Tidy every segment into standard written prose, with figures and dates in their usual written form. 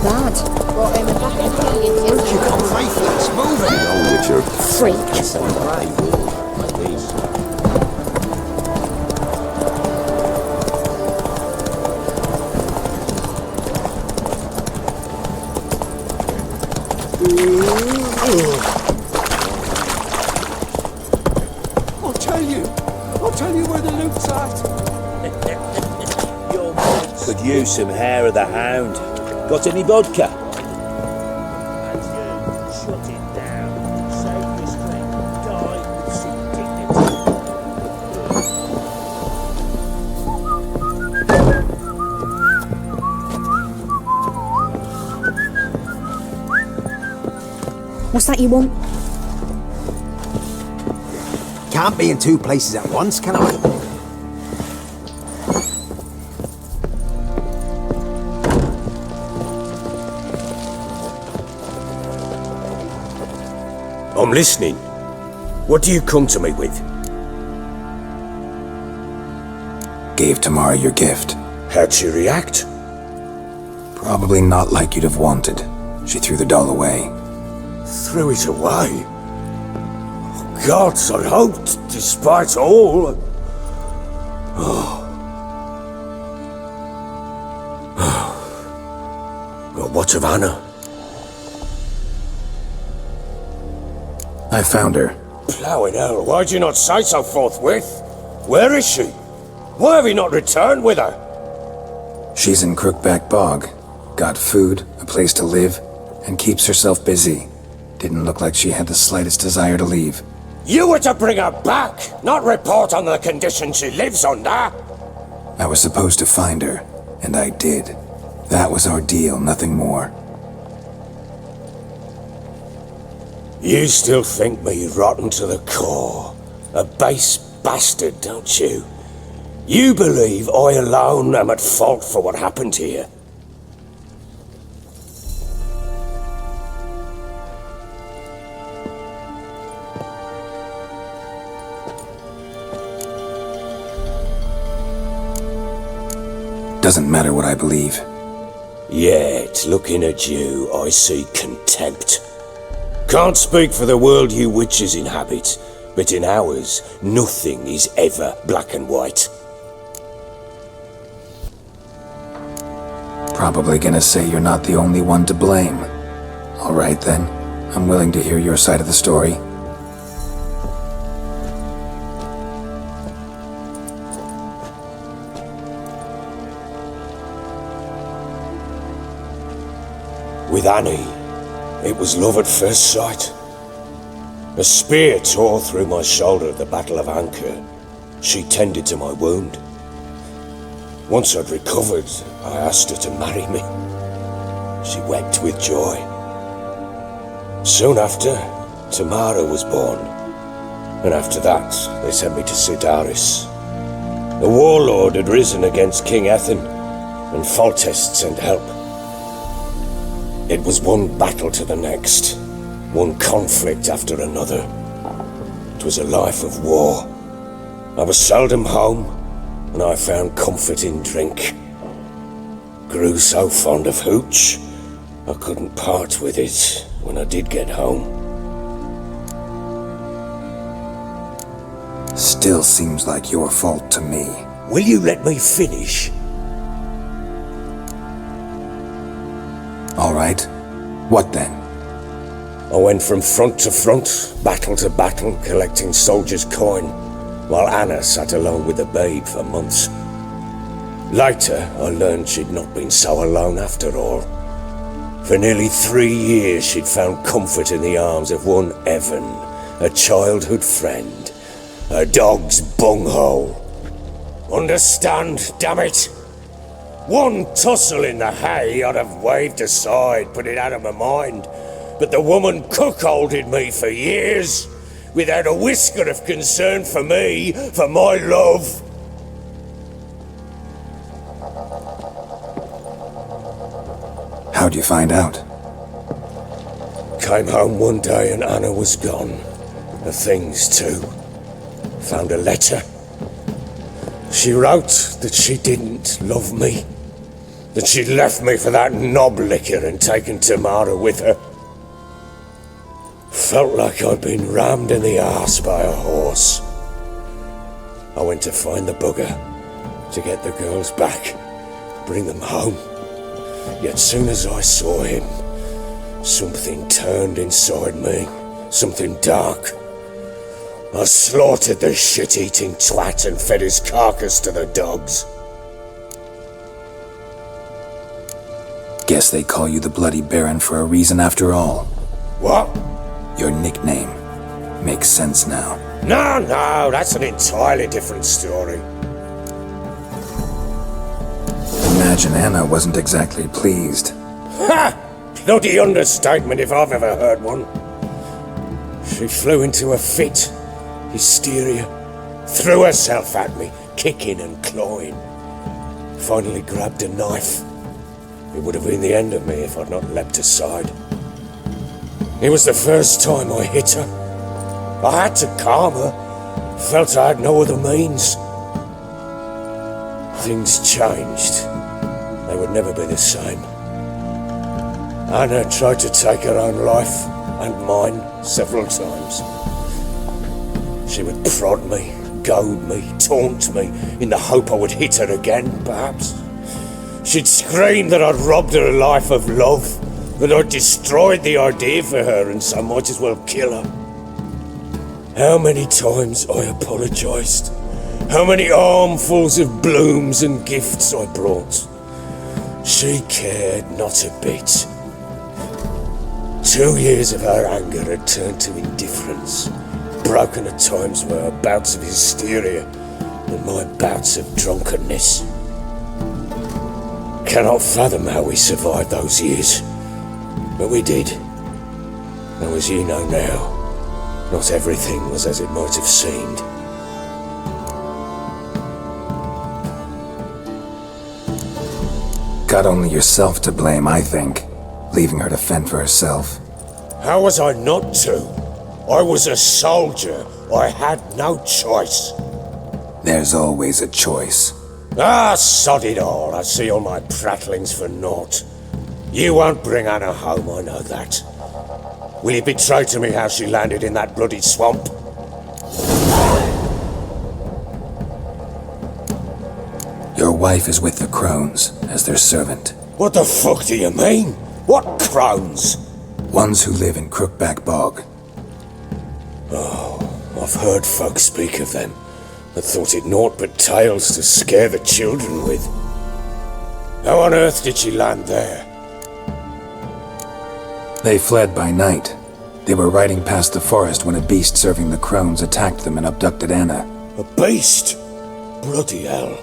bad. Brought him back in Where'd you come faithless? Move it! No, Witcher. freak. I'll tell you where the loot's at. Could use some hair of the hound. Got any vodka? And you, shut it down. Save this drink. Die with some dignity. What's that you want? Can't be in two places at once, can I? I'm listening. What do you come to me with? Gave Tamara your gift. How'd she react? Probably not like you'd have wanted. She threw the doll away. Threw it away? Gods, I hoped, despite all. Well, what of Anna? I found her. Plowing hell, why'd you not say so forthwith? Where is she? Why have you not returned with her? She's in Crookback Bog. Got food, a place to live, and keeps herself busy. Didn't look like she had the slightest desire to leave. You were to bring her back, not report on the condition she lives under. I was supposed to find her, and I did. That was our deal, nothing more. You still think me rotten to the core. A base bastard, don't you? You believe I alone am at fault for what happened here. Doesn't matter what I believe. Yet, looking at you, I see contempt. Can't speak for the world you witches inhabit, but in ours, nothing is ever black and white. Probably gonna say you're not the only one to blame. All right then, I'm willing to hear your side of the story. With Annie, it was love at first sight. A spear tore through my shoulder at the Battle of Anchor. She tended to my wound. Once I'd recovered, I asked her to marry me. She wept with joy. Soon after, Tamara was born. And after that, they sent me to Sidaris. The warlord had risen against King Ethan, and Foltest sent help. It was one battle to the next, one conflict after another. It was a life of war. I was seldom home, and I found comfort in drink. Grew so fond of hooch, I couldn't part with it when I did get home. Still seems like your fault to me. Will you let me finish? All right. What then? I went from front to front, battle to battle, collecting soldiers' coin, while Anna sat alone with the babe for months. Later, I learned she'd not been so alone after all. For nearly 3 years, she'd found comfort in the arms of one Evan, a childhood friend, a dog's bunghole. Understand, damn it? One tussle in the hay I'd have waved aside, put it out of my mind. But the woman cuckolded me for years, without a whisker of concern for me, for my love. How'd you find out? Came home one day and Anna was gone. Her things too. Found a letter. She wrote that she didn't love me. that she'd left me for that knob licker and taken Tamara with her. Felt like I'd been rammed in the arse by a horse. I went to find the bugger, to get the girls back, bring them home. Yet soon as I saw him, something turned inside me, something dark. I slaughtered the shit-eating twat and fed his carcass to the dogs. Guess they call you the Bloody Baron for a reason after all. What? Your nickname. Makes sense now. No, that's an entirely different story. Imagine Anna wasn't exactly pleased. Ha! Bloody understatement if I've ever heard one. She flew into a fit, hysteria, threw herself at me, kicking and clawing. Finally grabbed a knife. It would have been the end of me if I'd not leapt aside. It was the first time I hit her. I had to calm her. Felt I had no other means. Things changed. They would never be the same. Anna tried to take her own life, and mine, several times. She would prod me, goad me, taunt me, in the hope I would hit her again, perhaps. She'd scream that I'd robbed her life of love, that I'd destroyed the idea for her, and so might as well kill her. How many times I apologised. How many armfuls of blooms and gifts I brought. She cared not a bit. 2 years of her anger had turned to indifference, broken at times by her bouts of hysteria and my bouts of drunkenness. Cannot fathom how we survived those years, but we did. Though as you know now, not everything was as it might have seemed. Got only yourself to blame, I think. Leaving her to fend for herself. How was I not to? I was a soldier. I had no choice. There's always a choice. Ah, sod it all. I see all my prattlings for naught. You won't bring Anna home, I know that. Will you betray to me how she landed in that bloody swamp? Your wife is with the Crones, as their servant. What the fuck do you mean? What Crones? Ones who live in Crookback Bog. I've heard folk speak of them, but thought it naught but tales to scare the children with. How on earth did she land there? They fled by night. They were riding past the forest when a beast serving the Crones attacked them and abducted Anna. A beast? Bloody hell.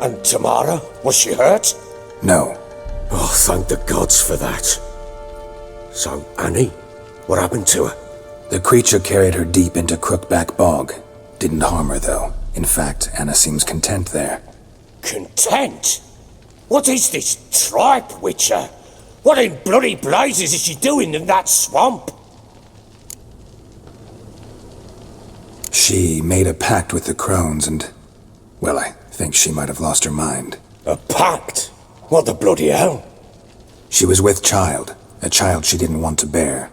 And Tamara? Was she hurt? No. Oh, thank the gods for that. So, Annie? What happened to her? The creature carried her deep into Crookback Bog. Didn't harm her, though. In fact, Anna seems content there. Content? What is this tripe, Witcher? What in bloody blazes is she doing in that swamp? She made a pact with the Crones and... well, I think she might have lost her mind. A pact? What the bloody hell? She was with child, a child she didn't want to bear.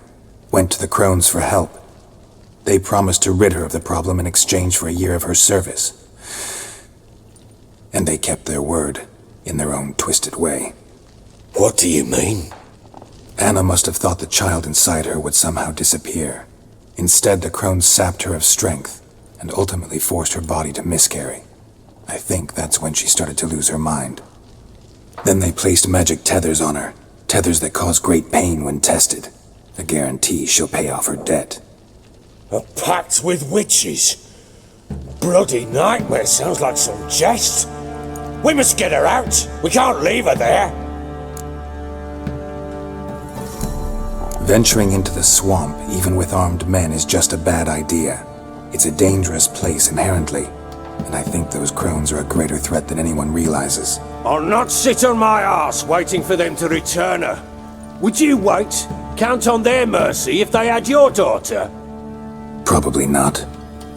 Went to the Crones for help. They promised to rid her of the problem in exchange for a year of her service. And they kept their word, in their own twisted way. What do you mean? Anna must have thought the child inside her would somehow disappear. Instead, the Crones sapped her of strength, and ultimately forced her body to miscarry. I think that's when she started to lose her mind. Then they placed magic tethers on her, tethers that cause great pain when tested. A guarantee she'll pay off her debt. A pact with witches? Bloody nightmare, sounds like some jest. We must get her out. We can't leave her there. Venturing into the swamp, even with armed men, is just a bad idea. It's a dangerous place inherently, and I think those Crones are a greater threat than anyone realizes. I'll not sit on my arse waiting for them to return her. Would you wait? Count on their mercy if they had your daughter? Probably not,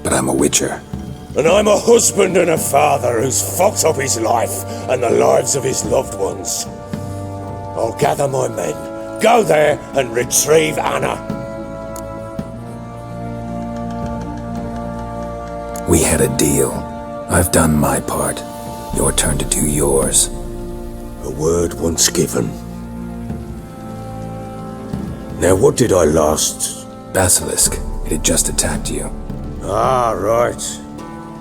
but I'm a witcher. And I'm a husband and a father who's fucked up his life and the lives of his loved ones. I'll gather my men, go there and retrieve Anna. We had a deal. I've done my part. Your turn to do yours. A word once given. Now what did I last... Basilisk. It had just attacked you. Ah, right.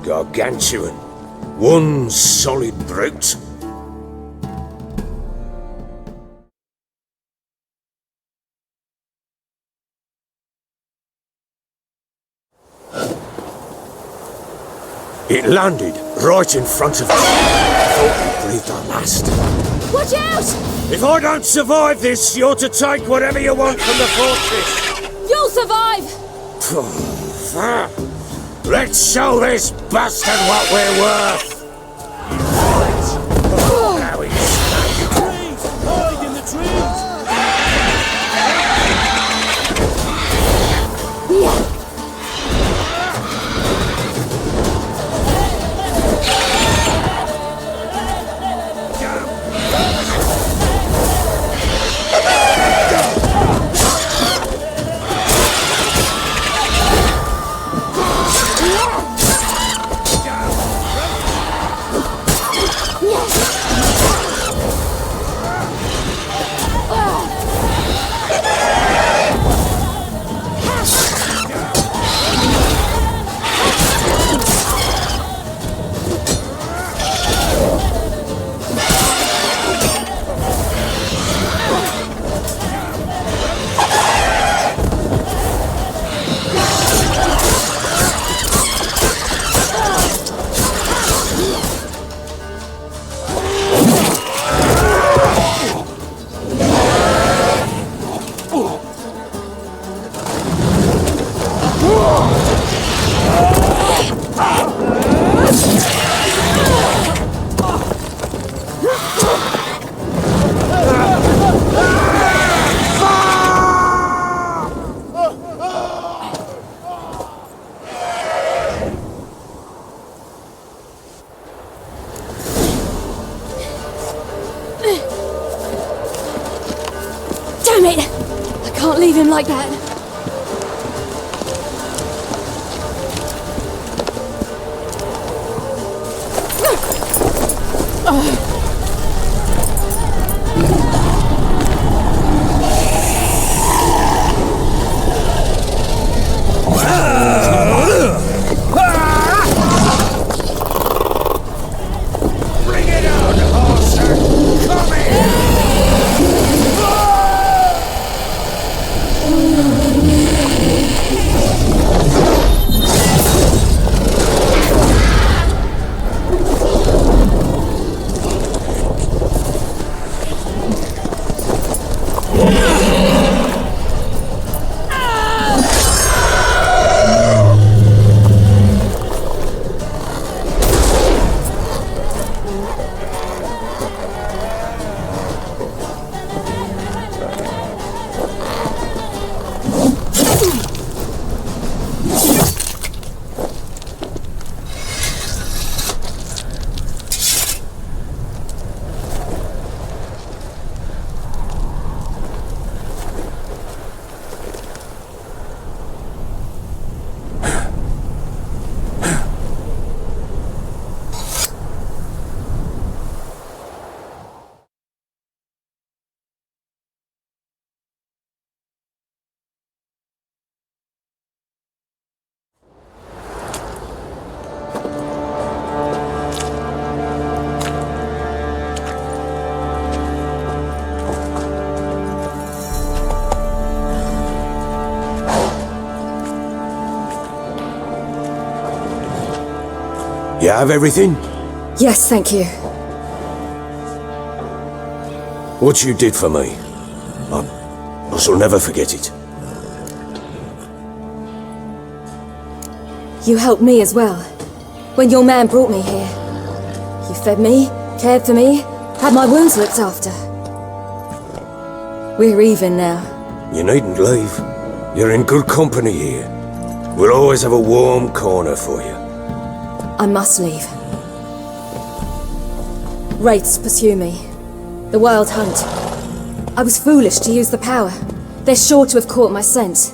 Gargantuan. One solid brute. It landed right in front of us. I thought we breathed our last. Watch out! If I don't survive this, you're to take whatever you want from the fortress. You'll survive! Let's show this bastard what we're worth. Now he's Trees! Hide in the trees! Damn it! I can't leave him like that. Bring it on, horser! Come here! You have everything? Yes, thank you. What you did for me, I shall never forget it. You helped me as well. When your man brought me here. You fed me, cared for me, had my wounds looked after. We're even now. You needn't leave. You're in good company here. We'll always have a warm corner for you. I must leave. Wraiths pursue me. The wild hunt. I was foolish to use the power. They're sure to have caught my scent.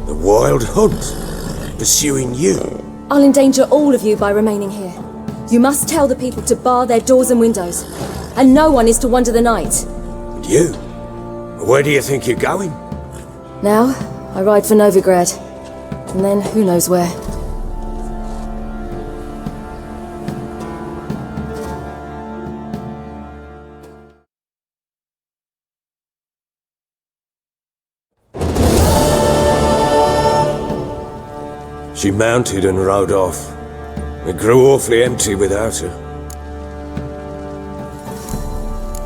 The wild hunt? Pursuing you? I'll endanger all of you by remaining here. You must tell the people to bar their doors and windows, and no one is to wander the night. And you? Where do you think you're going? Now, I ride for Novigrad, and then who knows where. She mounted and rode off. It grew awfully empty without her.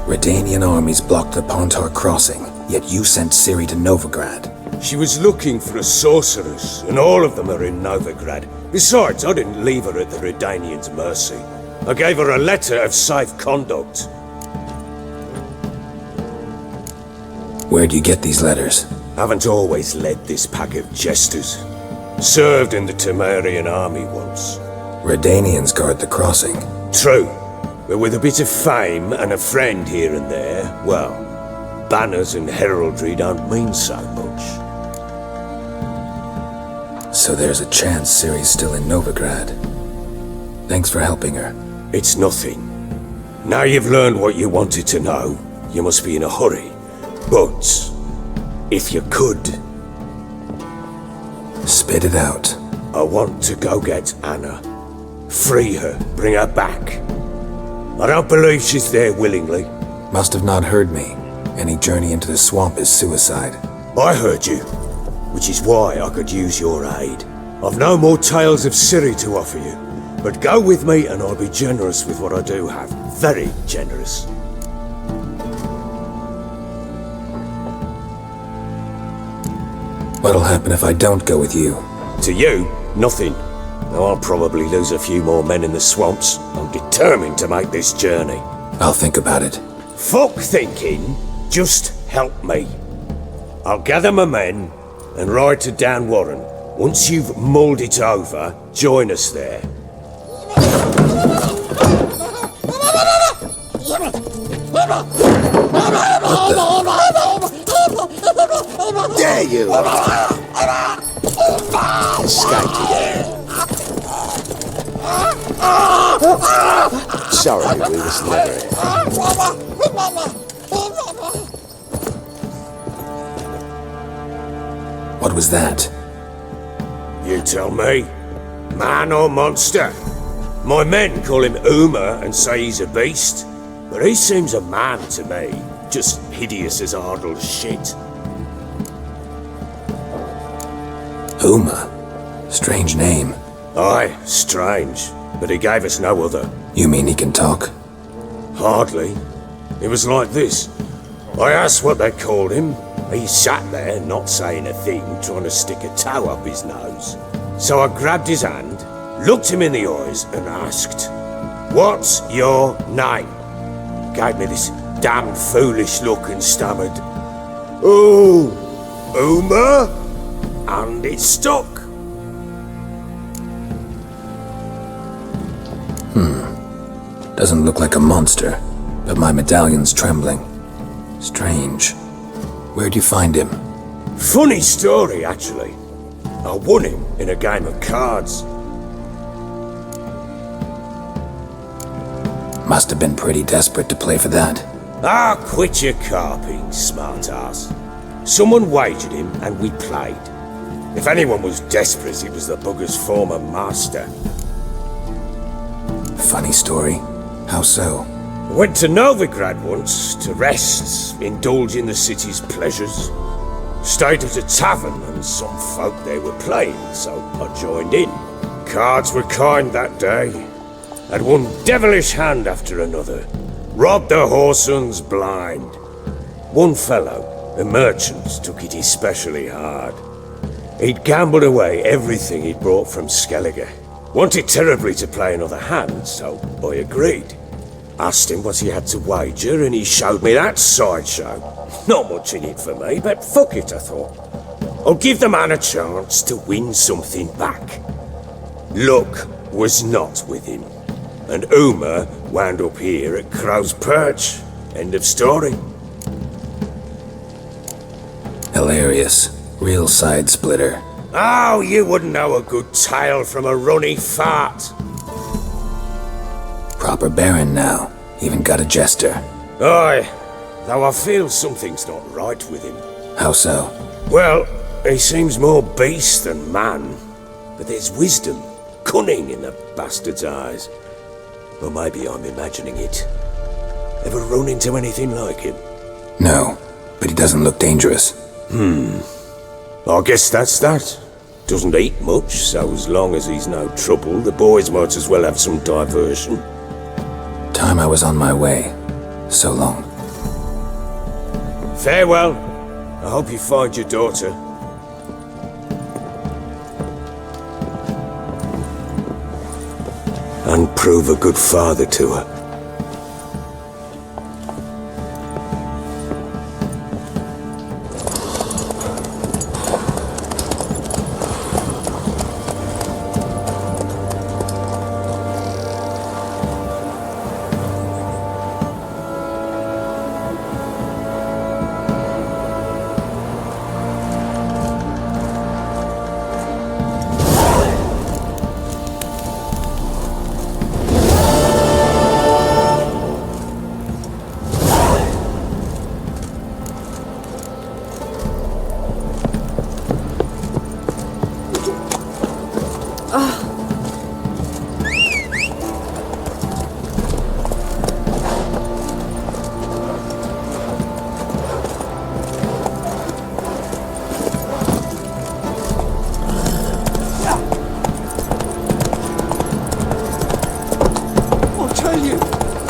Redanian armies blocked the Pontar crossing, yet you sent Ciri to Novigrad. She was looking for a sorceress, and all of them are in Novigrad. Besides, I didn't leave her at the Redanians' mercy. I gave her a letter of safe conduct. Where'd you get these letters? Haven't always led this pack of jesters. Served in the Tamarian army once. Redanians guard the crossing. True, but with a bit of fame and a friend here and there, well, banners and heraldry don't mean so much. So there's a chance Ciri's still in Novigrad. Thanks for helping her. It's nothing. Now you've learned what you wanted to know, you must be in a hurry. But, if you could... Spit it out. I want to go get Anna. Free her, bring her back. I don't believe she's there willingly. Must have not heard me. Any journey into the swamp is suicide. I heard you, which is why I could use your aid. I've no more tales of Ciri to offer you, but go with me and I'll be generous with what I do have. Very generous. What'll happen if I don't go with you? To you, nothing. Though I'll probably lose a few more men in the swamps. I'm determined to make this journey. I'll think about it. Fuck thinking. Just help me. I'll gather my men and ride to Dan Warren. Once you've mulled it over, join us there. There you are! Escaped again. Sorry, we was never here. What was that? You tell me. Man or monster? My men call him Uma and say he's a beast, but he seems a man to me. Just hideous as Ardle's shit. Uma? Strange name. Aye, strange, but he gave us no other. You mean he can talk? Hardly. It was like this. I asked what they called him. He sat there, not saying a thing, trying to stick a toe up his nose. So I grabbed his hand, looked him in the eyes, and asked, "What's your name?" Gave me this damn foolish look and stammered, "Oh, Uma?" And it stuck. Doesn't look like a monster, but my medallion's trembling. Strange. Where'd you find him? Funny story, actually. I won him in a game of cards. Must have been pretty desperate to play for that. Ah, quit your carping, smartass. Someone wagered him and we played. If anyone was desperate, it was the bugger's former master. Funny story. How so? Went to Novigrad once to rest, indulge in the city's pleasures. Stayed at a tavern and some folk there were playing, so I joined in. Cards were kind that day. Had one devilish hand after another. Robbed the whoresons blind. One fellow, a merchant, took it especially hard. He'd gambled away everything he'd brought from Skellige. Wanted terribly to play another hand, so I agreed. Asked him what he had to wager, and he showed me that sideshow. Not much in it for me, but fuck it, I thought. I'll give the man a chance to win something back. Luck was not with him, and Uma wound up here at Perch. End of story. Hilarious. Real side splitter. Oh, you wouldn't know a good tale from a runny fart. Proper baron now. Even got a jester. Aye, though I feel something's not right with him. How so? Well, he seems more beast than man. But there's wisdom, cunning in the bastard's eyes. Or maybe I'm imagining it. Ever run into anything like him? No, but he doesn't look dangerous. I guess that's that. Doesn't eat much, so as long as he's no trouble, the boys might as well have some diversion. Time I was on my way. So long. Farewell. I hope you find your daughter. And prove a good father to her.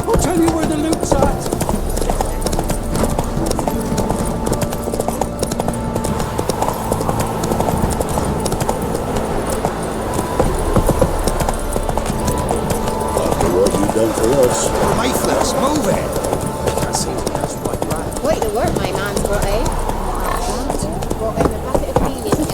I'll tell you where the loot's at. After what you've done for us. Faithless, move it! I see that's right. Wait, the work my man's brought in. Brought in a bucket of beanies.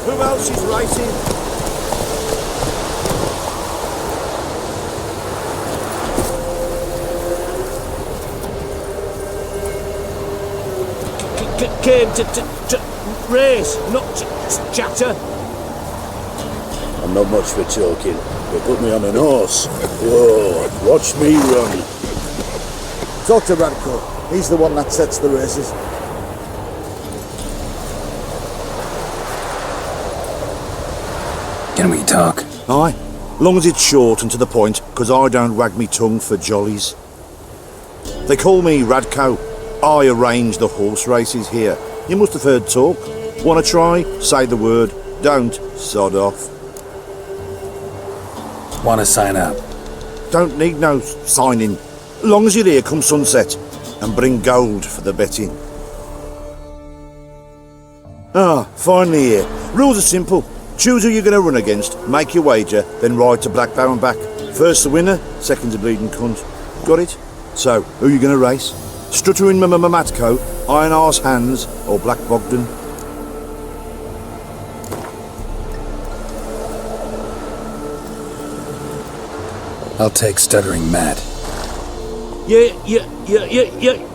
Who else is racing? Came to race, not chatter. I'm not much for talking, but put me on an horse. Whoa, watch me run. Talk to Radko. He's the one that sets the races. Can we talk? Aye, long as it's short and to the point, 'cause I don't wag me tongue for jollies. They call me Radko. I arrange the horse races here. You must have heard talk. Wanna try? Say the word. Don't, sod off. Want to sign up? Don't need no signing. Long as you're here come sunset, and bring gold for the betting. Ah, finally here. Rules are simple. Choose who you're going to run against, make your wager, then ride to Black Bow and back. First the winner, second the bleeding cunt. Got it? So, who you going to race? Stuttering Matko, Iron Arse Hands, or Black Bogdan? I'll take Stuttering Matt.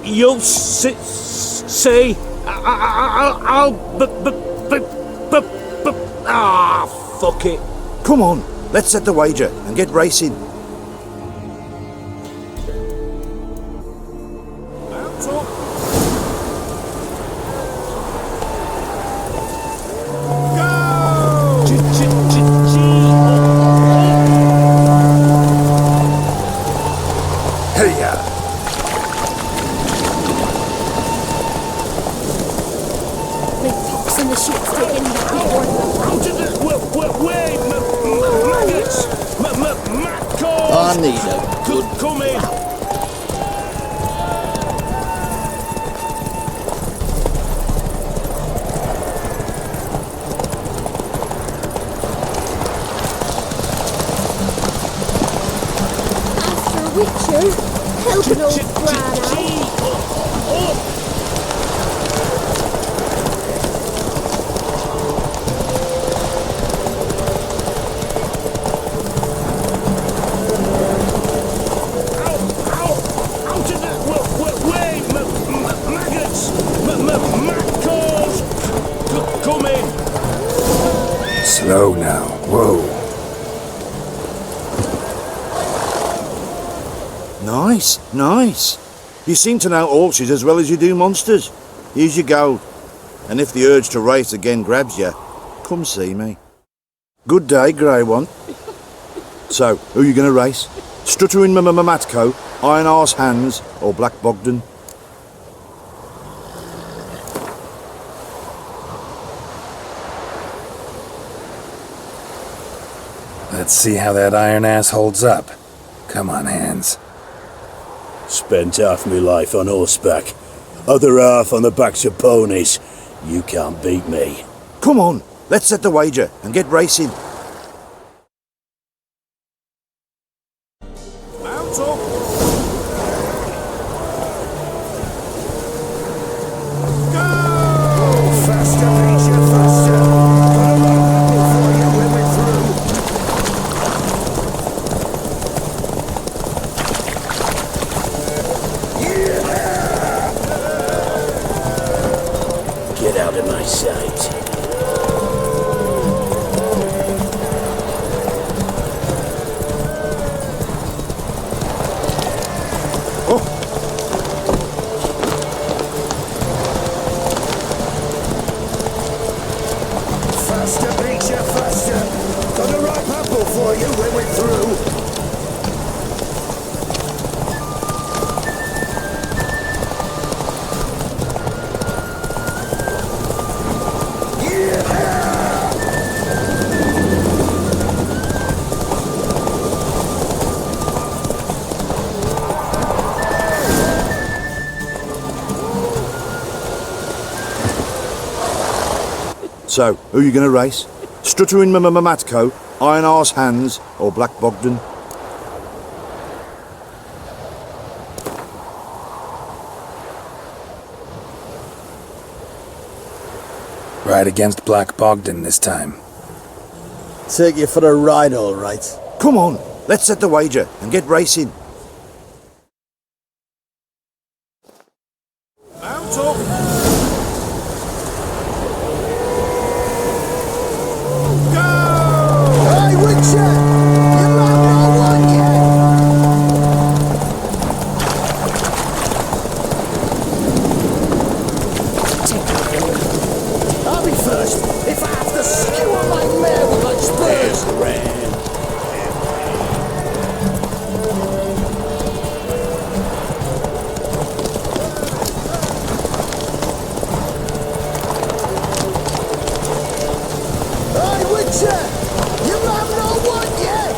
You'll see. Fuck it. Come on, let's set the wager and get racing. Big pox in the sheets taking I need a good Come in. Witcher, help an old brat out. Out of the way, maggots! Maccals! Come in! Slow now. Whoa. Nice, nice. You seem to know horses as well as you do monsters. Here's your gold. And if the urge to race again grabs you, come see me. Good day, grey one. So, who you going to race? Stuttering Matko, Iron Arse Hands, or Black Bogdan? Let's see how that iron ass holds up. Come on, Hands. Spent half my life on horseback, other half on the backs of ponies. You can't beat me. Come on, let's set the wager and get racing. Mount up! Faster, Peter, faster! Got a lot before you when we're through. Get out of my sight. Faster, Peter, faster! Got a ripe apple for you when we're through. So, who you going to race? Stuttering Matko, Iron Arse Hands, or Black Bogdan? Ride against Black Bogdan this time. Take you for a ride, all right. Come on, let's set the wager and get racing. Mount up! Hey, Witcher! You might not want yet! I'll be first if I have to skewer my mare with my spurs. Hey, Witcher! You might not want yet!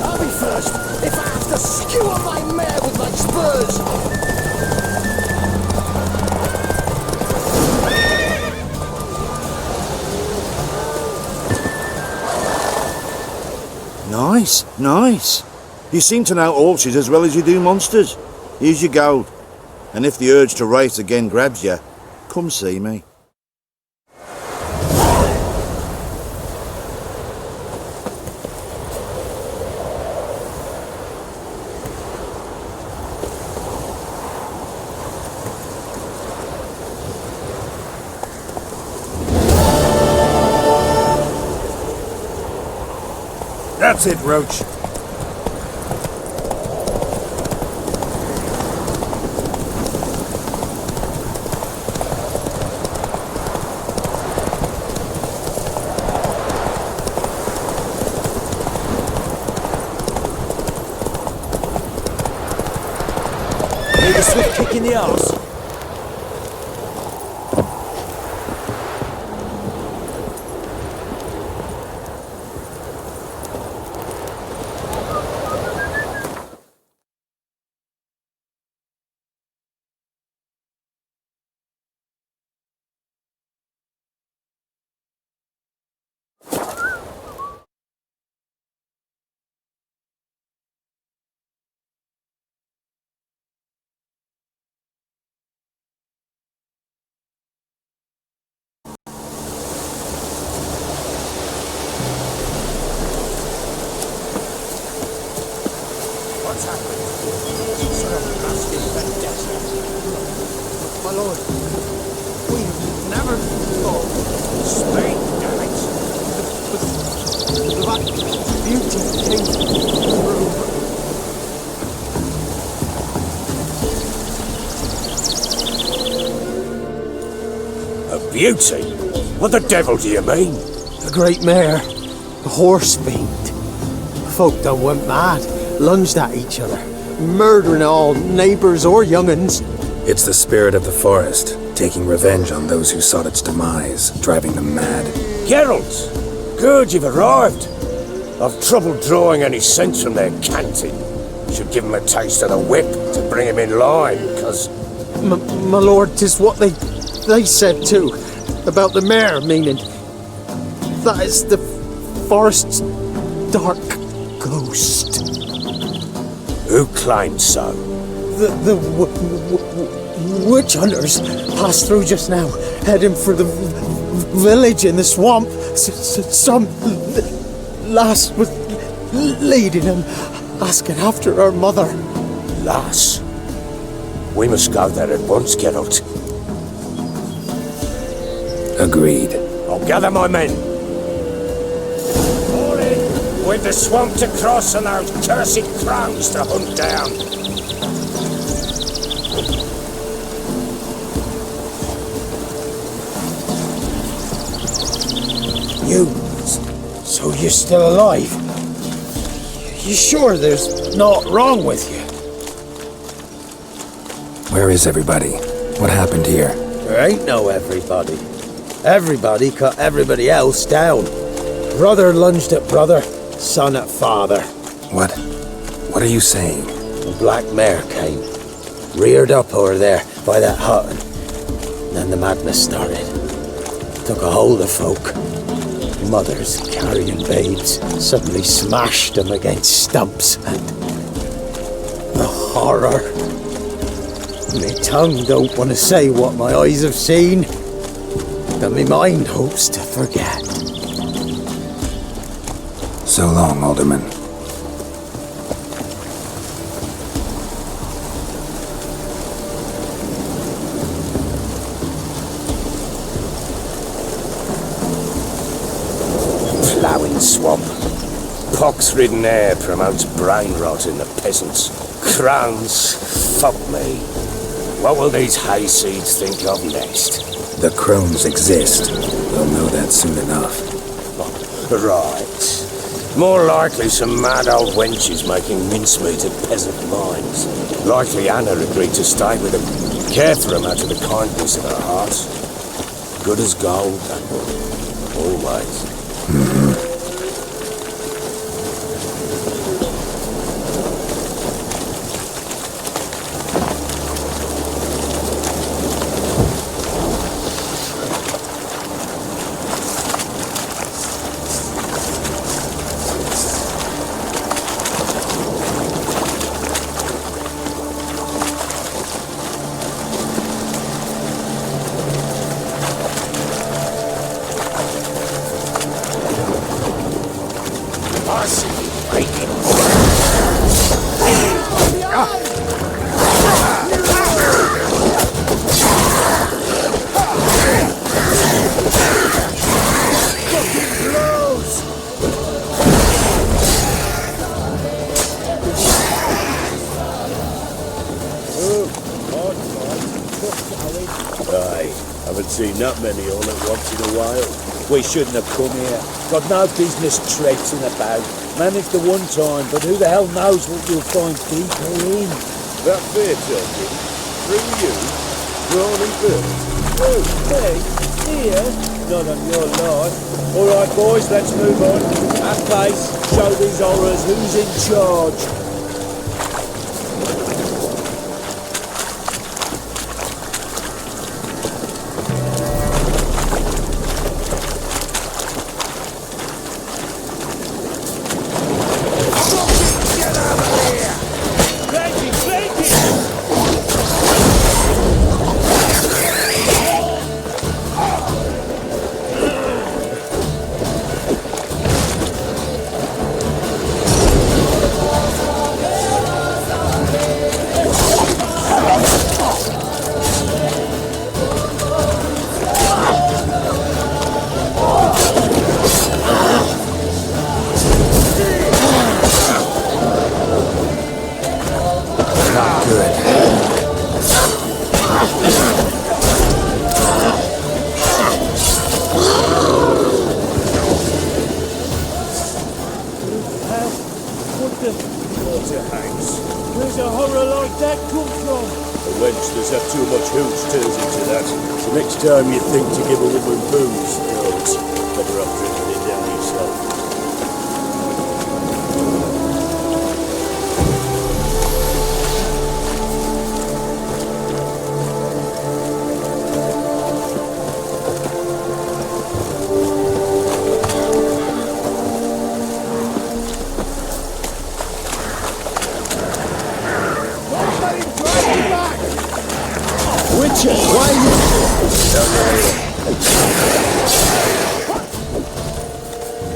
I'll be first if I have to skewer my mare with my spurs. Nice, nice. You seem to know horses as well as you do monsters. Here's your gold. And if the urge to race again grabs you, come see me. That's it, Roach. Need a swift kick in the arse. What's happened? Some sort of nasty vendetta. My lord, we never thought. Speak, damn it. That beauty came through. A beauty? What the devil do you mean? The great mare, the horse fiend. Folk done went mad, lunged at each other, murdering all neighbours or young'uns. It's the spirit of the forest, taking revenge on those who sought its demise, driving them mad. Geralt! Good, you've arrived. I've trouble drawing any sense from their canting. Should give him a taste of the whip to bring him in line, because... My lord, 'tis what they said too, about the mare, meaning that is the forest's dark ghost. Who claims so? The witch hunters passed through just now, heading for the village in the swamp. Some lass was leading them, asking after her mother. Lass? We must go there at once, Geralt. Agreed. I'll gather my men. All in! With the swamp to cross and those cursed crones to hunt down. So you're still alive? You sure there's naught wrong with you? Where is everybody? What happened here? There ain't no everybody. Everybody cut everybody else down. Brother lunged at brother, son at father. What? What are you saying? The black mare came, reared up over there by that hut, and then the madness started. Took a hold of folk. Mothers carrying babes suddenly smashed them against stumps, and the horror. My tongue don't want to say what my eyes have seen, but my mind hopes to forget. So long, Alderman. Ploughing swamp. Pox-ridden air promotes brain rot in the peasants. Crones, fuck me. What will these hayseeds think of next? The Crones exist. We'll know that soon enough. Right. More likely some mad old wenches making mincemeat at peasant mines. Likely Anna agreed to stay with them, care for them out of the kindness of her heart. Good as gold, that woman. Always. Seen that many all at once in a while. We shouldn't have come here. Got no business traipsing about. Managed the one time, but who the hell knows what you'll find deeper in. That fair talking? Through you? Crawley Bill? Oh, me? Here? Not on your life. All right, boys, let's move on. At pace, show these horrors who's in charge. Yes. Where's a horror like that come from? The wench that's too much hooch turns into that. So next time you think to give a woman booze, don't. Better off drinking it down yourself.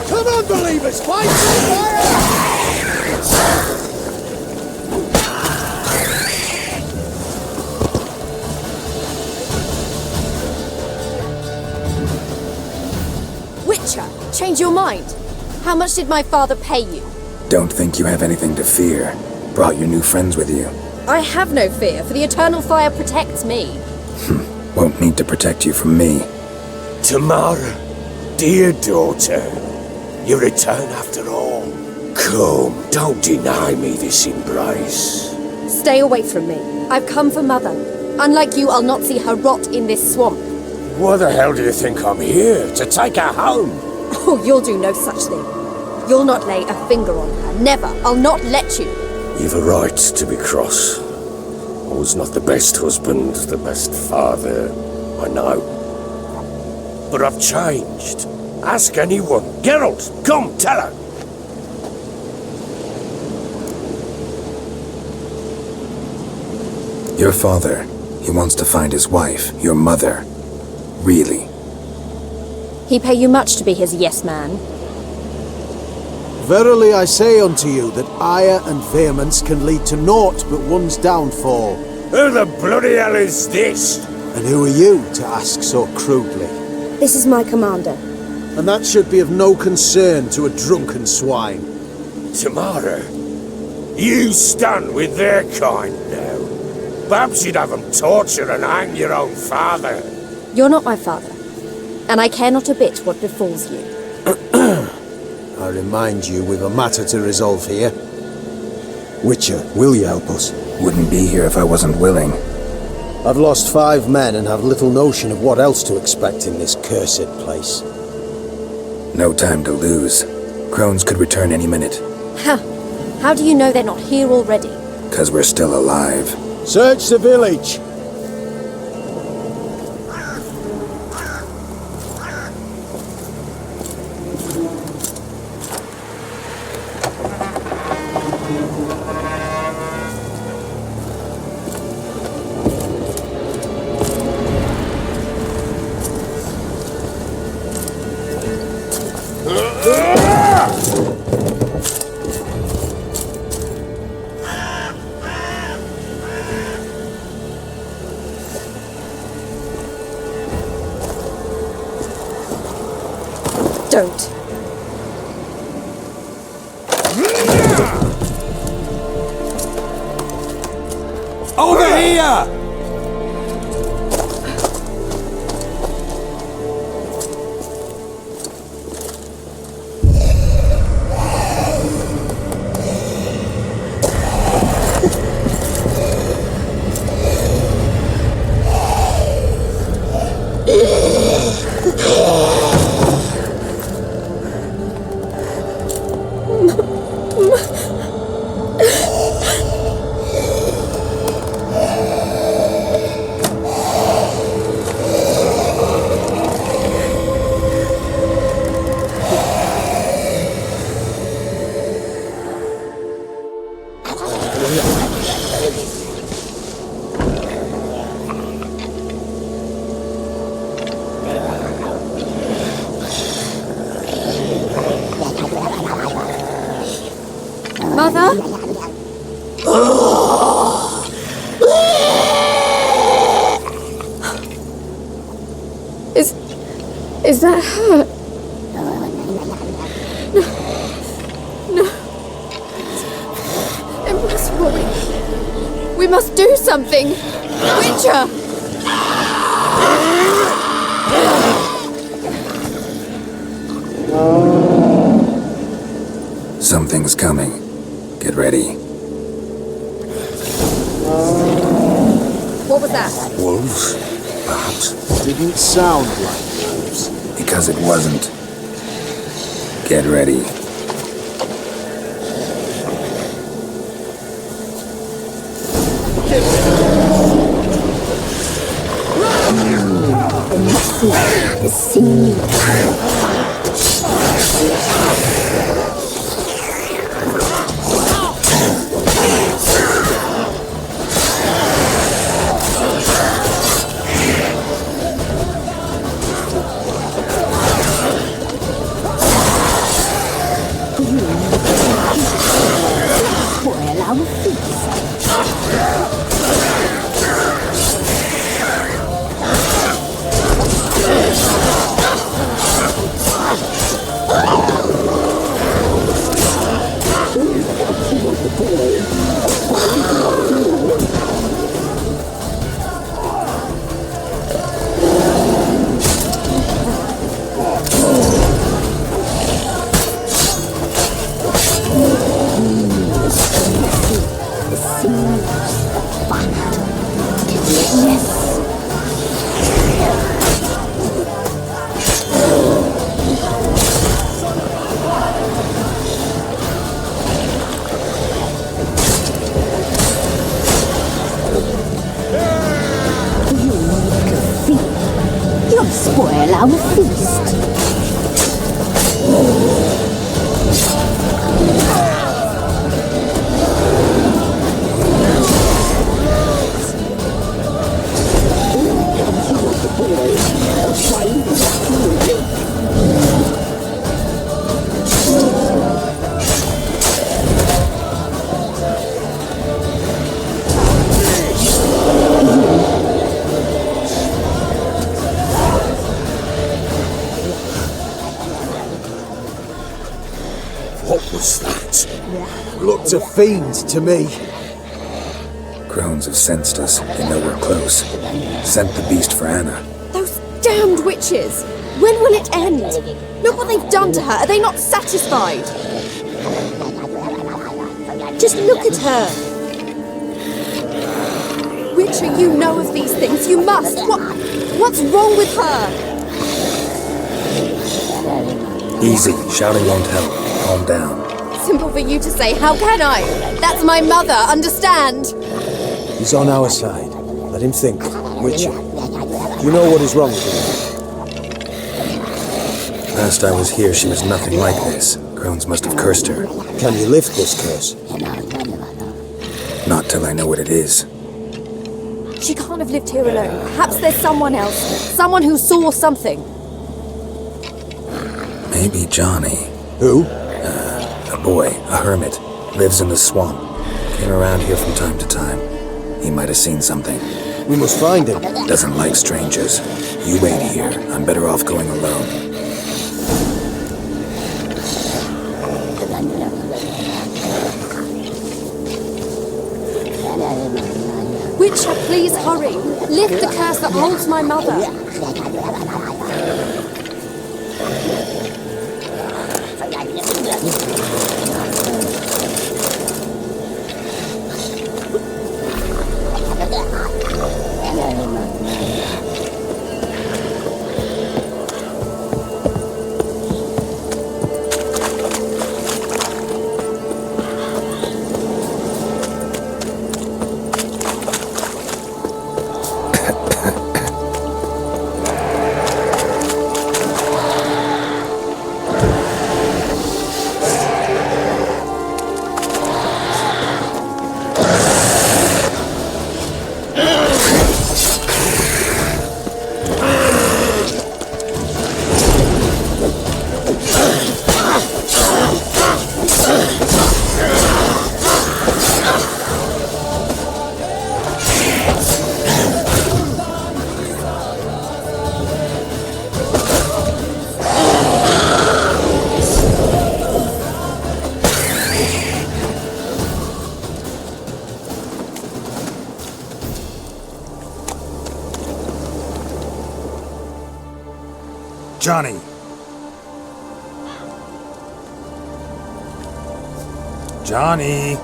Come on, believers, fight for fire! Witcher, change your mind. How much did my father pay you? Don't think you have anything to fear. Brought your new friends with you. I have no fear, for the eternal fire protects me. Won't need to protect you from me. Tamara, dear daughter, you return after all. Come, don't deny me this embrace. Stay away from me. I've come for Mother. Unlike you, I'll not see her rot in this swamp. Why the hell do you think I'm here? To take her home? Oh, you'll do no such thing. You'll not lay a finger on her. Never. I'll not let you. You've a right to be cross. I was not the best husband, the best father, I know. But I've changed. Ask anyone. Geralt, come, tell her. Your father, he wants to find his wife, your mother. Really. He pay you much to be his yes man. Verily I say unto you that ire and vehemence can lead to naught but one's downfall. Who the bloody hell is this? And who are you to ask so crudely? This is my commander. And that should be of no concern to a drunken swine. Tamara, you stand with their kind now. Perhaps you'd have them torture and hang your own father. You're not my father, and I care not a bit what befalls you. I remind you we've a matter to resolve here. Witcher, will you help us? Wouldn't be here if I wasn't willing. I've lost 5 men and have little notion of what else to expect in this cursed place. No time to lose. Crones could return any minute. How do you know they're not here already? 'Cause we're still alive. Search the village! Don't. Over here! Mother? Is that her? No. Impossible. We must do something. Witcher! Something's coming. Get ready. What was that? Wolves, perhaps? Didn't sound like wolves. Because it wasn't. Get ready. Spoil our feast. What was that? Looked a fiend to me. Crones have sensed us. They know we're close. Sent the beast for Anna. Those damned witches! When will it end? Look what they've done to her. Are they not satisfied? Just look at her. Witcher, you know of these things. You must. What's wrong with her? Easy. Shouting won't help. Calm down. Simple for you to say. How can I? That's my mother. Understand? He's on our side. Let him think. Witcher, you know what is wrong with him? Last I was here, she was nothing like this. Crones must have cursed her. Can you lift this curse? Not till I know what it is. She can't have lived here alone. Perhaps there's someone else. Someone who saw something. Maybe Johnny. Who? A boy, a hermit. Lives in the swamp. Came around here from time to time. He might have seen something. We must find him. Doesn't like strangers. You wait here. I'm better off going alone. Witcher, please hurry. Lift the curse that holds my mother. Johnny! Johnny!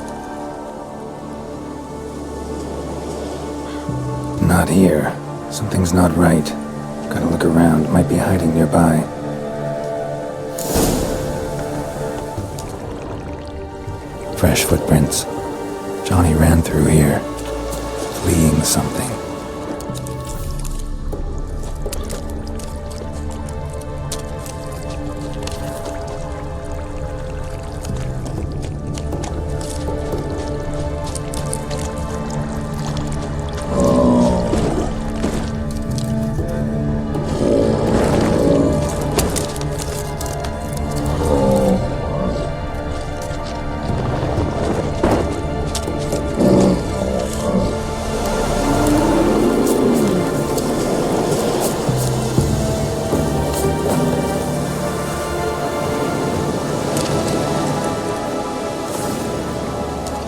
Not here. Something's not right. Gotta look around. Might be hiding nearby. Fresh footprints. Johnny ran through here, fleeing something.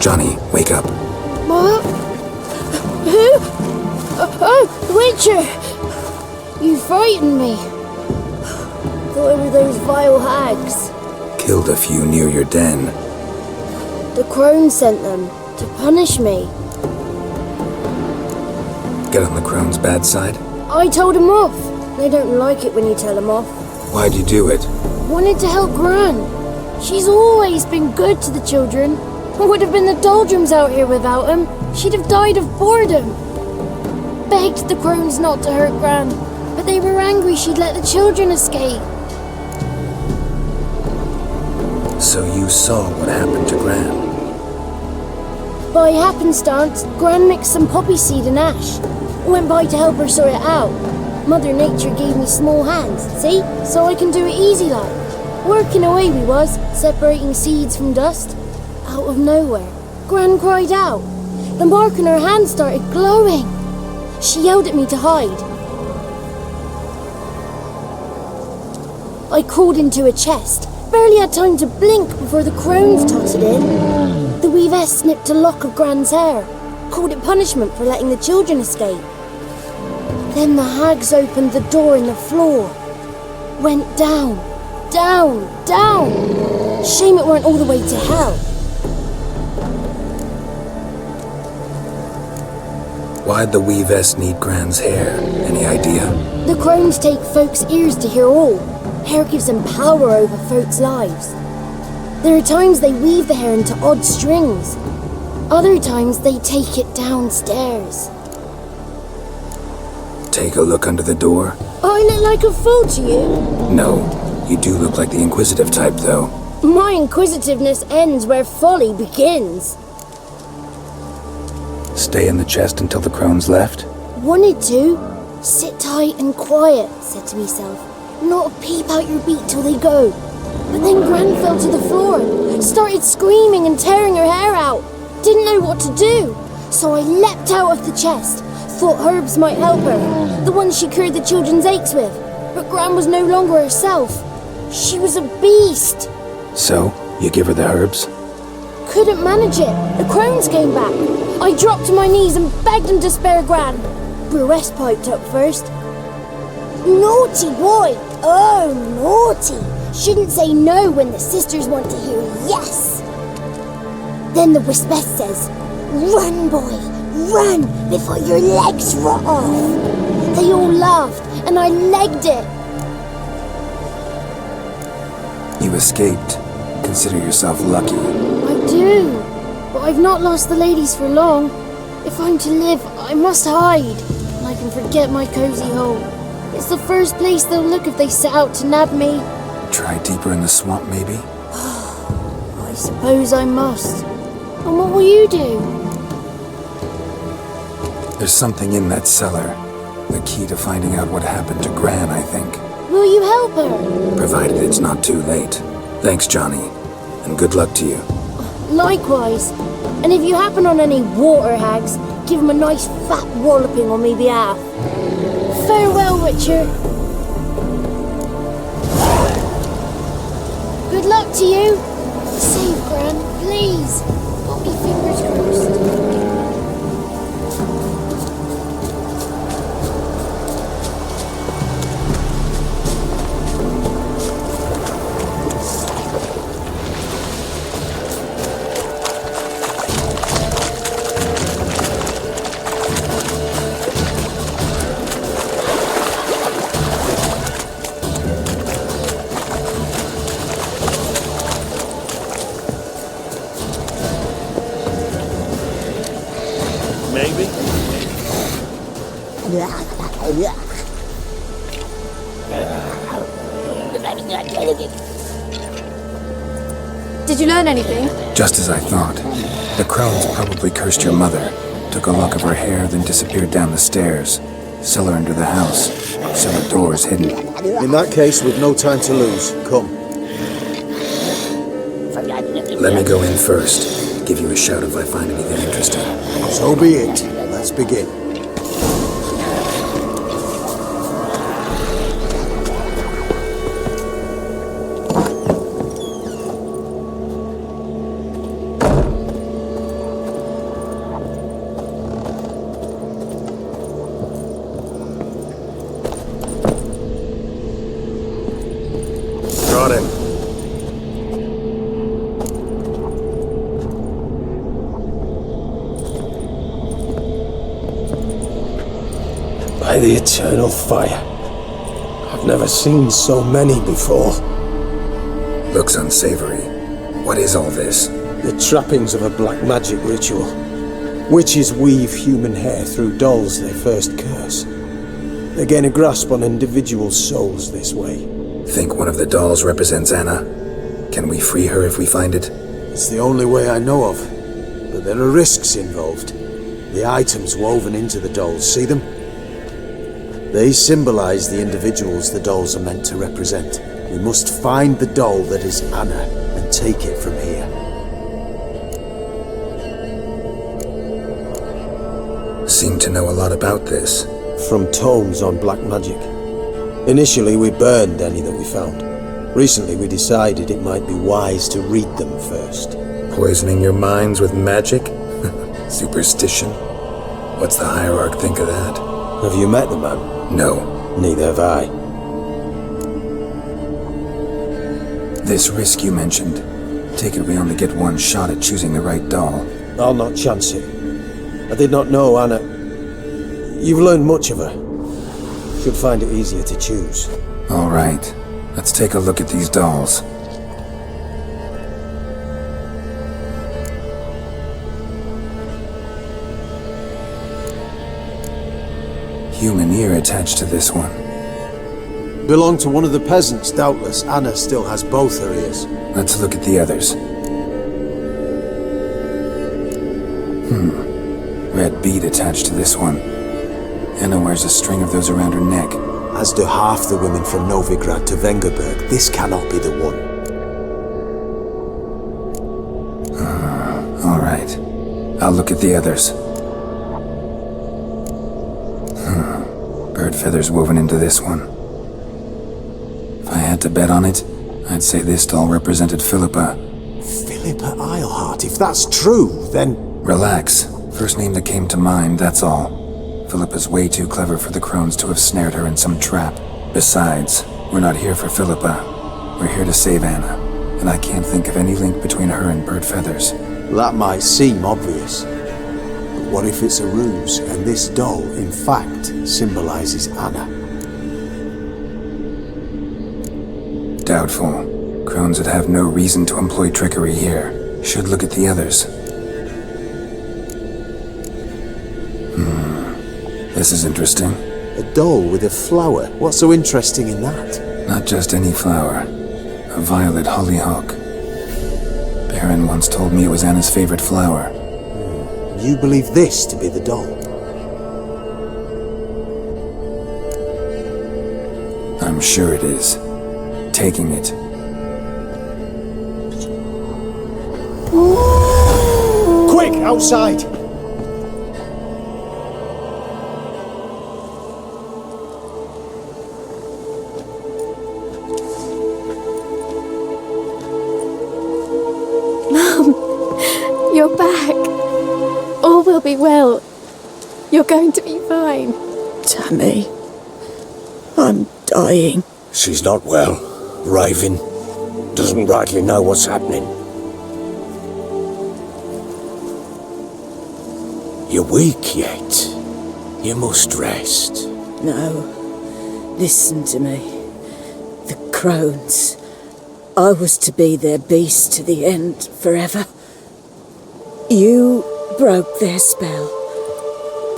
Johnny, wake up. What? Who? Oh, Witcher! You frightened me. Thought it were those vile hags. Killed a few near your den. The Crones sent them to punish me. Get on the Crone's bad side? I told them off. They don't like it when you tell them off. Why'd you do it? Wanted to help Gran. She's always been good to the children. It would have been the doldrums out here without him. She'd have died of boredom. Begged the Crones not to hurt Gran, but they were angry she'd let the children escape. So you saw what happened to Gran? By happenstance, Gran mixed some poppy seed and ash. Went by to help her sort it out. Mother Nature gave me small hands, see? So I can do it easy like. Working away we was, separating seeds from dust. Out of nowhere, Gran cried out. The mark on her hand started glowing. She yelled at me to hide. I crawled into a chest. Barely had time to blink before the Crones totted in. The weavess snipped a lock of Gran's hair. Called it punishment for letting the children escape. Then the hags opened the door in the floor. Went down, down, down. Shame it weren't all the way to hell. Why'd the weavess need Gran's hair? Any idea? The Crones take folks' ears to hear all. Hair gives them power over folks' lives. There are times they weave the hair into odd strings. Other times they take it downstairs. Take a look under the door? I look like a fool to you? No, you do look like the inquisitive type, though. My inquisitiveness ends where folly begins. Stay in the chest until the Crones left? Wanted to. Sit tight and quiet, said to myself. Not a peep out your beat till they go. But then Gran fell to the floor, started screaming and tearing her hair out. Didn't know what to do. So I leapt out of the chest. Thought herbs might help her, the ones she cured the children's aches with. But Gran was no longer herself. She was a beast. So, you give her the herbs? Couldn't manage it. The Crones came back. I dropped to my knees and begged them to spare Gran. Brewess piped up first. Naughty boy! Oh, naughty! Shouldn't say no when the sisters want to hear yes. Then the Wispess says, run, boy, run before your legs rot off. They all laughed and I legged it. You escaped. Consider yourself lucky. I do, but I've not lost the ladies for long. If I'm to live, I must hide, and I can forget my cozy hole. It's the first place they'll look if they set out to nab me. Try deeper in the swamp, maybe? I suppose I must. And what will you do? There's something in that cellar. The key to finding out what happened to Gran, I think. Will you help her? Provided it's not too late. Thanks, Johnny. And good luck to you. Likewise. And if you happen on any water hags, give them a nice fat walloping on me behalf. Farewell, Witcher. Good luck to you. Save Gran, please. Got me fingers crossed. Maybe. Did you learn anything? Just as I thought. The Crones probably cursed your mother, took a lock of her hair, then disappeared down the stairs. Cellar under the house. Cellar doors hidden. In that case, we've no time to lose. Come. Let me go in first. Give you a shout if I find anything interesting. So be it. Let's begin. Got it. By the eternal fire. I've never seen so many before. Looks unsavory. What is all this? The trappings of a black magic ritual. Witches weave human hair through dolls they first curse. They gain a grasp on individual souls this way. Think one of the dolls represents Anna? Can we free her if we find it? It's the only way I know of. But there are risks involved. The items woven into the dolls, see them? They symbolize the individuals the dolls are meant to represent. We must find the doll that is Anna and take it from here. Seem to know a lot about this. From tomes on black magic. Initially, we burned any that we found. Recently, we decided it might be wise to read them first. Poisoning your minds with magic? Superstition? What's the hierarch think of that? Have you met the man? No. Neither have I. This risk you mentioned. Take it we only get one shot at choosing the right doll. I'll not chance it. I did not know Anna. You've learned much of her. Should find it easier to choose. All right. Let's take a look at these dolls. Human ear attached to this one. Belonged to one of the peasants, doubtless. Anna still has both her ears. Let's look at the others. Red bead attached to this one. Anna wears a string of those around her neck. As do half the women from Novigrad to Vengerberg. This cannot be the one. All right. I'll look at the others. Bird feathers woven into this one. If I had to bet on it, I'd say this doll represented Philippa. Philippa Eilhart, if that's true, then... Relax. First name that came to mind, that's all. Philippa's way too clever for the Crones to have snared her in some trap. Besides, we're not here for Philippa. We're here to save Anna, and I can't think of any link between her and bird feathers. That might seem obvious. But what if it's a ruse, and this doll, in fact, symbolizes Anna? Doubtful. Crones would have no reason to employ trickery here. Should look at the others. This is interesting. A doll with a flower. What's so interesting in that? Not just any flower. A violet hollyhock. Baron once told me it was Anna's favorite flower. You believe this to be the doll? I'm sure it is. Taking it. Quick, outside! You're back. All will be well. You're going to be fine. Tammy, I'm dying. She's not well. Raving. Doesn't rightly know what's happening. You're weak yet. You must rest. No, listen to me. The Crones. I was to be their beast to the end, forever. You broke their spell.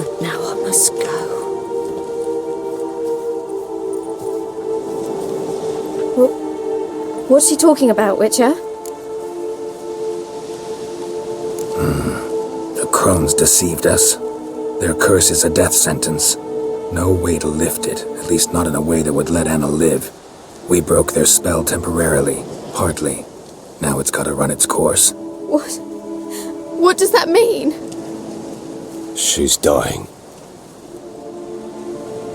But now I must go. What's she talking about, Witcher? The Crones deceived us. Their curse is a death sentence. No way to lift it, at least not in a way that would let Anna live. We broke their spell temporarily, partly. Now it's gotta run its course. What? What does that mean? She's dying.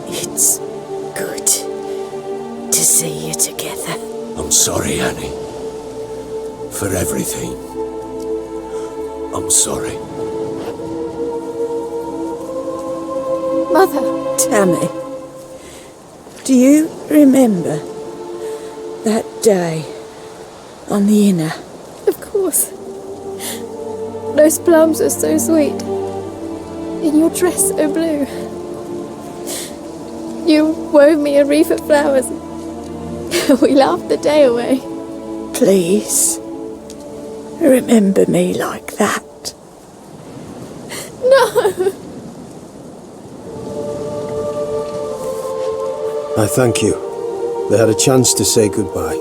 It's good to see you together. I'm sorry, Annie. For everything. I'm sorry. Mother. Tammy, do you remember that day on the inner? Of course. Those plums are so sweet. In your dress so blue. You wove me a wreath of flowers. We laughed the day away. Please, remember me like that. No! I thank you. They had a chance to say goodbye.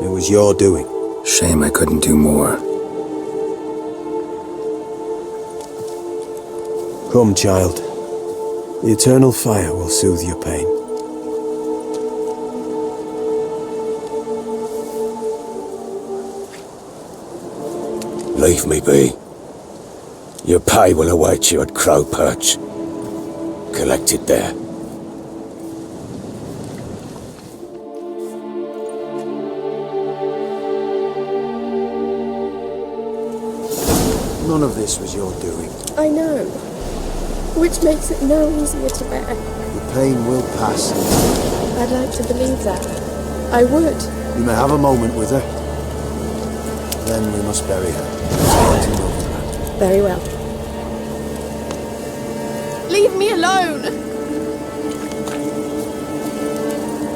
It was your doing. Shame I couldn't do more. Come, child. The eternal fire will soothe your pain. Leave me be. Your pay will await you at Perch. Collect it there. None of this was your doing. I know. Which makes it no easier to bear. The pain will pass. I'd like to believe that. I would. You may have a moment with her. Then we must bury her. To Novigrad. Very well. Leave me alone!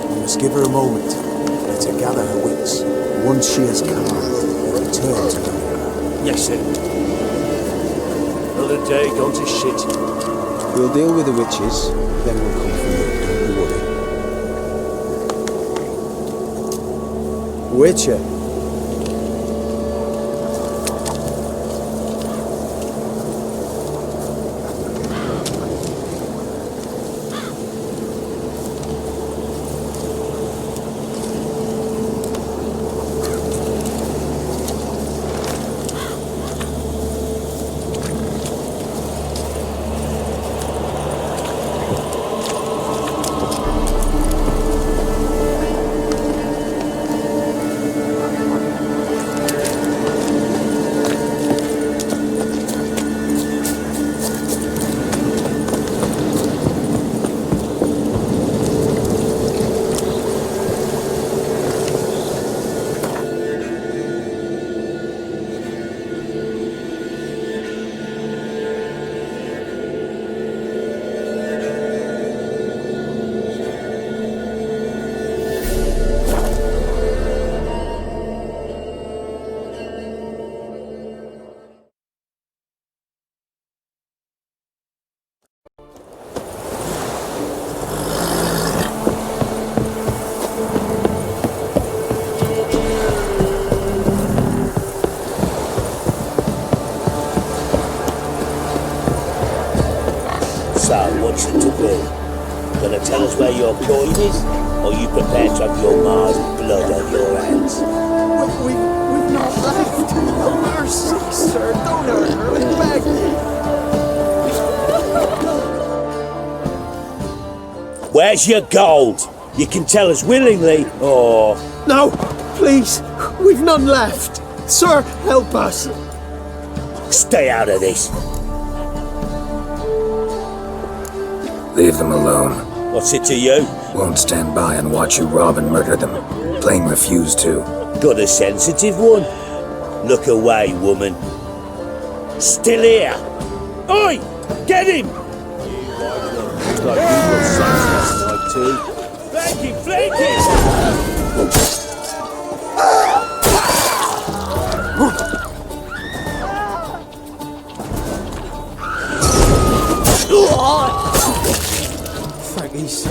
We must give her a moment. Let her gather her wits. Once she has calmed, return to Novigrad. Yes, sir. Another day gone to shit. We'll deal with the witches, then we'll come for you. Don't you worry. Witcher. So, what's it to be? Gonna tell us where your coin is? Or you prepared to have your ma's blood on your hands? We've not left. No mercy, sir. Don't hurt her. We beg you. Where's your gold? You can tell us willingly, or... No, please. We've none left. Sir, help us. Stay out of this. Leave them alone. What's it to you? Won't stand by and watch you rob and murder them. Plain refuse to. Got a sensitive one? Look away, woman. Still here. Oi! Get him! Like you got sense last night too. Flank him! Flank him! ye, sir.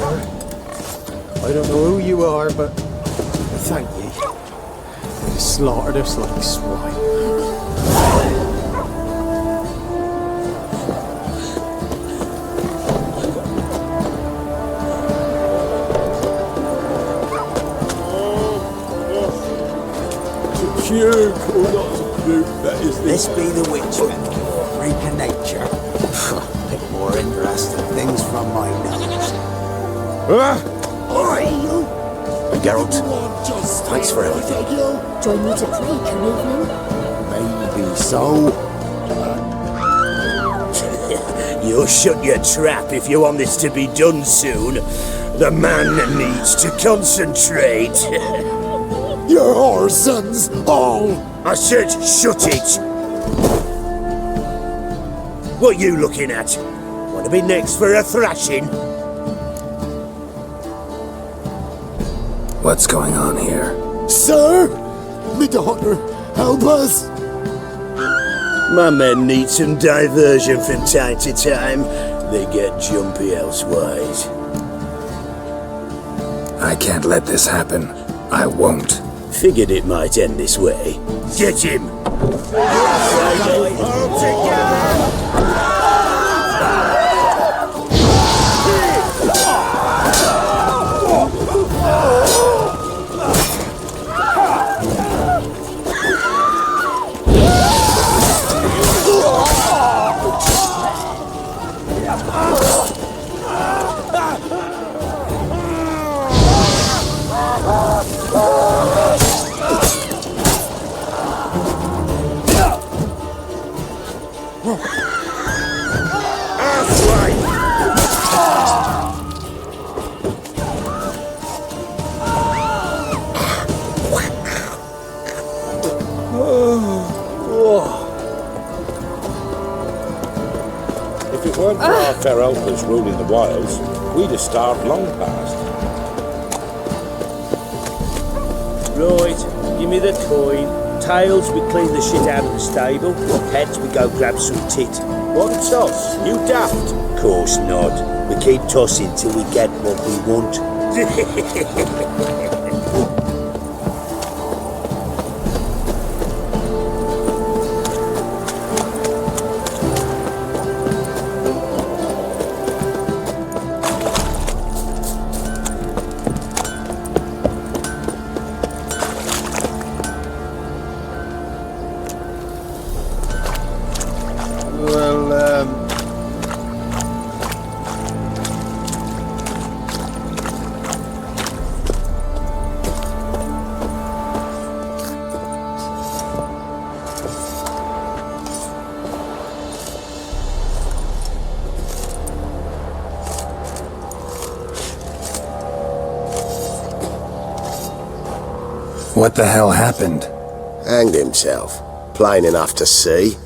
I don't know who you are, but thank ye. You slaughtered us like swine. This be the witchman, freak of nature. Pick more interesting things from my nose. Oi! Geralt, thanks for everything. Join me to pray, come evening. Maybe so. You'll shut your trap if you want this to be done soon. The man needs to concentrate. Your whoresons, all! I said shut it! What you looking at? Want to be next for a thrashing? What's going on here? Sir! Me daughter, help us! My men need some diversion from time to time. They get jumpy elsewise. I can't let this happen. I won't. Figured it might end this way. Get him! All together! If it weren't for our fair elders ruling the wilds, we'd have starved long past. Right, give me the coin. Tails, we clean the shit out of the stable. Heads, we go grab some tit. What a toss! You daft! Course not. We keep tossing till we get what we want. What the hell happened? Hanged himself. Plain enough to see.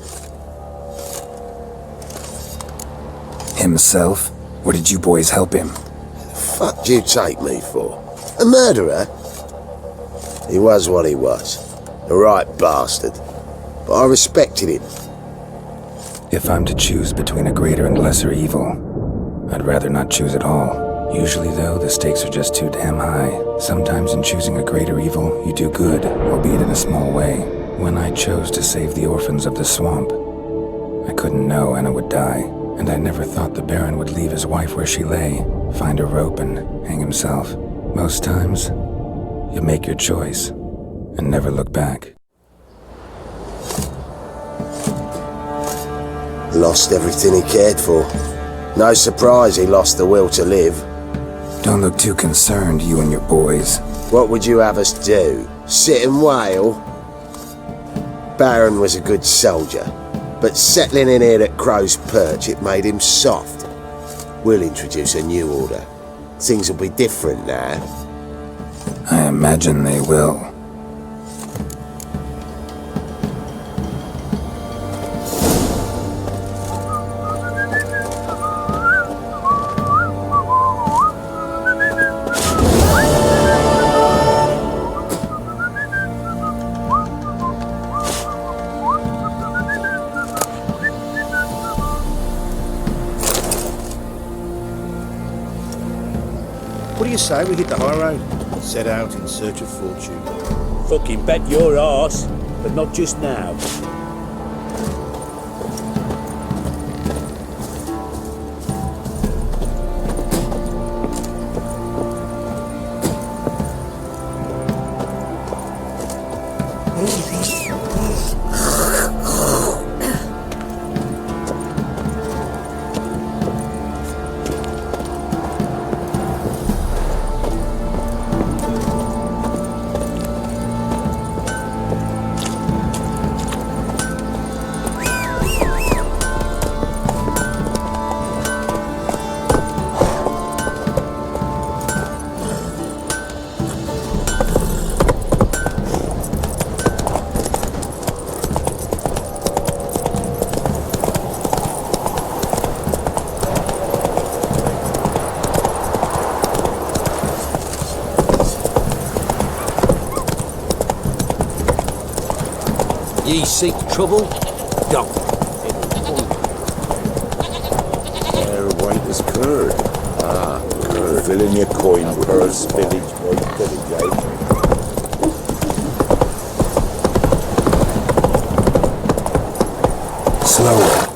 Himself? Or did you boys help him? Fuck do you take me for? A murderer? He was what he was. A right bastard. But I respected him. If I'm to choose between a greater and lesser evil, I'd rather not choose at all. Usually, though, the stakes are just too damn high. Sometimes in choosing a greater evil, you do good, albeit in a small way. When I chose to save the orphans of the swamp, I couldn't know Anna would die, and I never thought the Baron would leave his wife where she lay, find a rope and hang himself. Most times, you make your choice and never look back. Lost everything he cared for. No surprise he lost the will to live. Don't look too concerned, you and your boys. What would you have us do? Sit and wail? Baron was a good soldier, but settling in here at Crow's Perch, it made him soft. We'll introduce a new order. Things will be different now. I imagine they will. What do you say we hit the high road? Set out in search of fortune. Fucking bet your arse, but not just now. Ye seek trouble? Don't. Their white is curd. Ah, curd. Fill in your coin, curd, village, white village, Slower.